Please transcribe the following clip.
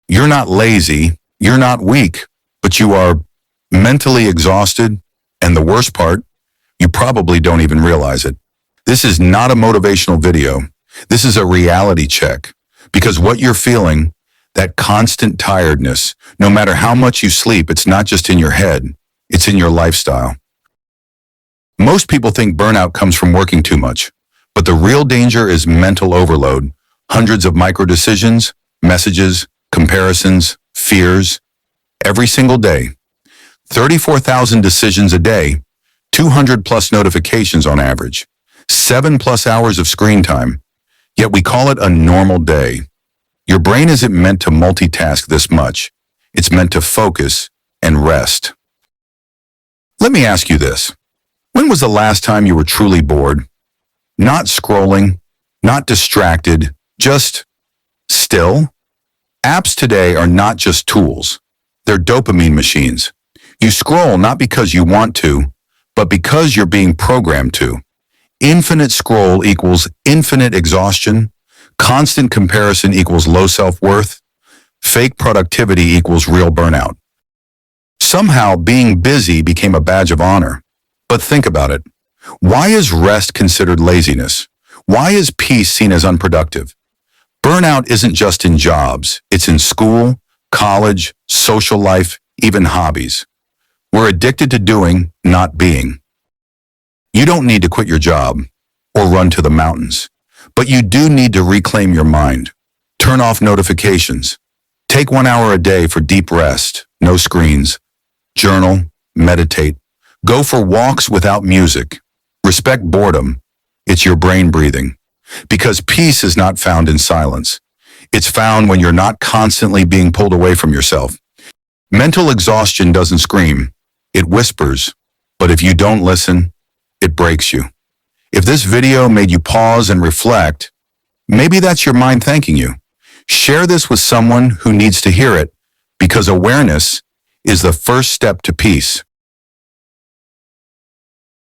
You're not lazy, you're not weak, but you are mentally exhausted, and the worst part, you probably don't even realize it. This is not a motivational video. This is a reality check. Because what you're feeling, that constant tiredness, no matter how much you sleep, it's not just in your head, it's in your lifestyle. Most people think burnout comes from working too much, but the real danger is mental overload. Hundreds of micro decisions, messages, comparisons, fears, every single day. 34,000 decisions a day, 200 plus notifications on average, 7+ hours of screen time. Yet we call it a normal day. Your brain isn't meant to multitask this much. It's meant to focus and rest. Let me ask you this. When was the last time you were truly bored? Not scrolling, not distracted, just still? Apps today are not just tools. They're dopamine machines. You scroll not because you want to, but because you're being programmed to. Infinite scroll equals infinite exhaustion. Constant comparison equals low self-worth. Fake productivity equals real burnout. Somehow being busy became a badge of honor. But think about it. Why is rest considered laziness? Why is peace seen as unproductive? Burnout isn't just in jobs. It's in school, college, social life, even hobbies. We're addicted to doing, not being. You don't need to quit your job or run to the mountains, but you do need to reclaim your mind. Turn off notifications. Take 1 hour a day for deep rest, no screens. Journal, meditate. Go for walks without music. Respect boredom. It's your brain breathing. Because peace is not found in silence. It's found when you're not constantly being pulled away from yourself. Mental exhaustion doesn't scream. It whispers. But if you don't listen, it breaks you. If this video made you pause and reflect, maybe that's your mind thanking you. Share this with someone who needs to hear it, because awareness is the first step to peace.